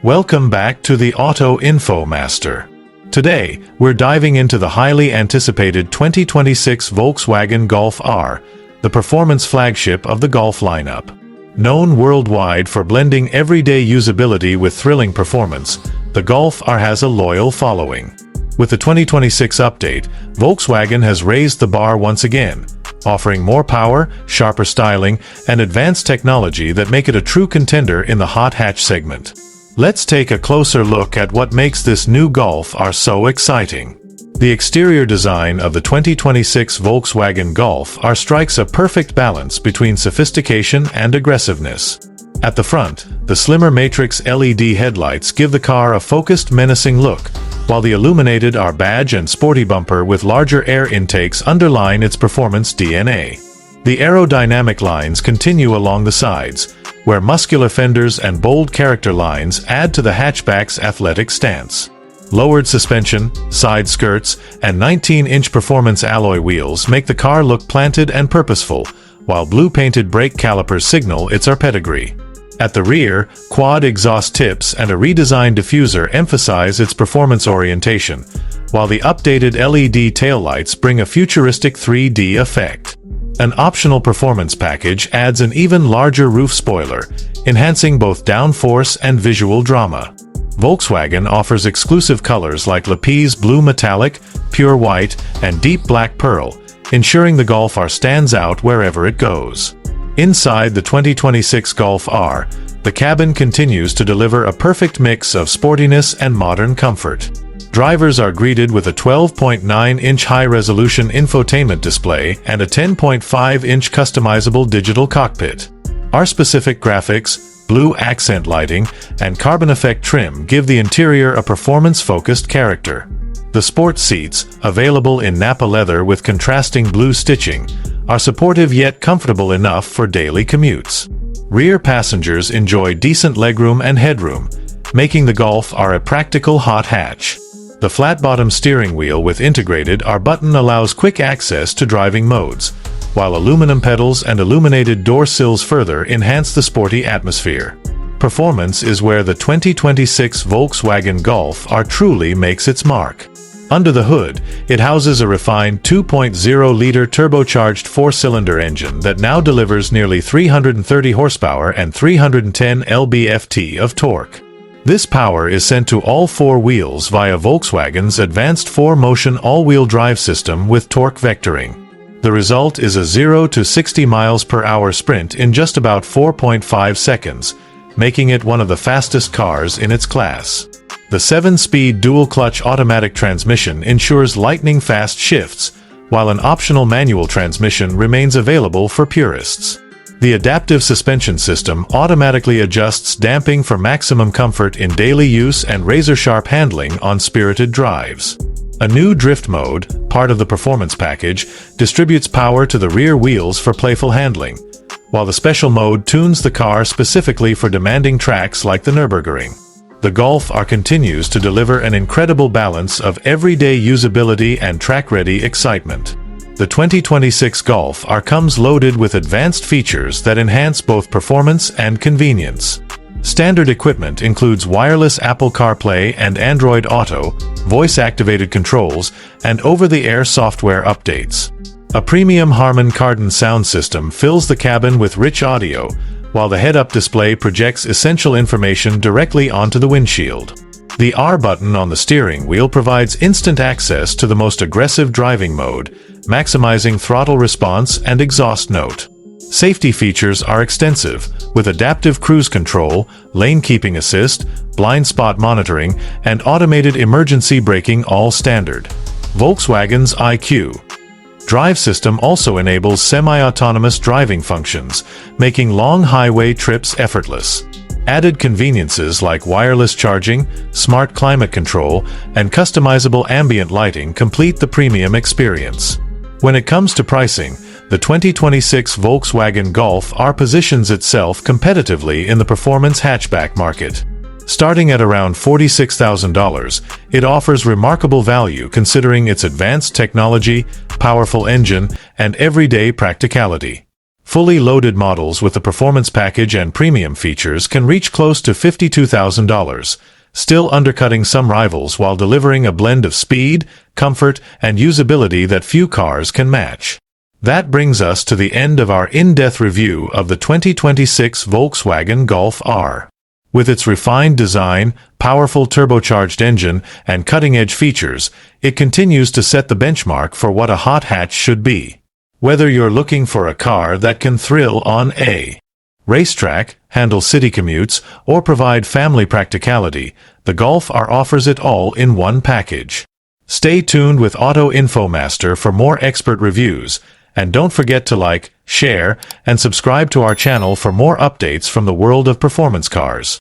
Welcome back to the Auto Info Master. Today, we're diving into the highly anticipated 2026 Volkswagen Golf R, the performance flagship of the Golf lineup. Known worldwide for blending everyday usability with thrilling performance, the Golf R has a loyal following. With the 2026 update, Volkswagen has raised the bar once again, offering more power, sharper styling, and advanced technology that make it a true contender in the hot hatch segment. Let's take a closer look at what makes this new Golf R so exciting. The exterior design of the 2026 Volkswagen Golf R strikes a perfect balance between sophistication and aggressiveness. At the front, the slimmer matrix LED headlights give the car a focused, menacing look, while the illuminated R badge and sporty bumper with larger air intakes underline its performance DNA. The aerodynamic lines continue along the sides, where muscular fenders and bold character lines add to the hatchback's athletic stance. Lowered suspension, side skirts, and 19-inch performance alloy wheels make the car look planted and purposeful, while blue-painted brake calipers signal its pedigree. At the rear, quad exhaust tips and a redesigned diffuser emphasize its performance orientation, while the updated LED taillights bring a futuristic 3D effect. An optional performance package adds an even larger roof spoiler, enhancing both downforce and visual drama. Volkswagen offers exclusive colors like Lapis Blue Metallic, Pure White, and Deep Black Pearl, ensuring the Golf R stands out wherever it goes. Inside the 2026 Golf R, the cabin continues to deliver a perfect mix of sportiness and modern comfort. Drivers are greeted with a 12.9-inch high-resolution infotainment display and a 10.5-inch customizable digital cockpit. R-specific graphics, blue accent lighting, and carbon effect trim give the interior a performance-focused character. The sport seats, available in Nappa leather with contrasting blue stitching, are supportive yet comfortable enough for daily commutes. Rear passengers enjoy decent legroom and headroom, making the Golf R a practical hot hatch. The flat-bottom steering wheel with integrated R button allows quick access to driving modes, while aluminum pedals and illuminated door sills further enhance the sporty atmosphere. Performance is where the 2026 Volkswagen Golf R truly makes its mark. Under the hood, it houses a refined 2.0-liter turbocharged four-cylinder engine that now delivers nearly 330 horsepower and 310 lb-ft of torque. This power is sent to all four wheels via Volkswagen's advanced 4-motion all-wheel drive system with torque vectoring. The result is a 0 to 60 miles per hour sprint in just about 4.5 seconds, making it one of the fastest cars in its class. The 7-speed dual-clutch automatic transmission ensures lightning-fast shifts, while an optional manual transmission remains available for purists. The adaptive suspension system automatically adjusts damping for maximum comfort in daily use and razor-sharp handling on spirited drives. A new drift mode, part of the performance package, distributes power to the rear wheels for playful handling, while the special mode tunes the car specifically for demanding tracks like the Nürburgring. The Golf R continues to deliver an incredible balance of everyday usability and track-ready excitement. The 2026 Golf R comes loaded with advanced features that enhance both performance and convenience. Standard equipment includes wireless Apple CarPlay and Android Auto, voice-activated controls, and over-the-air software updates. A premium Harman Kardon sound system fills the cabin with rich audio, while the head-up display projects essential information directly onto the windshield. The R button on the steering wheel provides instant access to the most aggressive driving mode, maximizing throttle response and exhaust note. Safety features are extensive, with adaptive cruise control, lane keeping assist, blind spot monitoring, and automated emergency braking all standard. Volkswagen's IQ Drive system also enables semi-autonomous driving functions, making long highway trips effortless. Added conveniences like wireless charging, smart climate control, and customizable ambient lighting complete the premium experience. When it comes to pricing, the 2026 Volkswagen Golf R positions itself competitively in the performance hatchback market. Starting at around $46,000, it offers remarkable value considering its advanced technology, powerful engine, and everyday practicality. Fully loaded models with the performance package and premium features can reach close to $52,000, still undercutting some rivals while delivering a blend of speed, comfort, and usability that few cars can match. That brings us to the end of our in-depth review of the 2026 Volkswagen Golf R. With its refined design, powerful turbocharged engine, and cutting-edge features, it continues to set the benchmark for what a hot hatch should be. Whether you're looking for a car that can thrill on a racetrack, handle city commutes, or provide family practicality, the Golf R offers it all in one package. Stay tuned with Auto Infomaster for more expert reviews, and don't forget to like, share, and subscribe to our channel for more updates from the world of performance cars.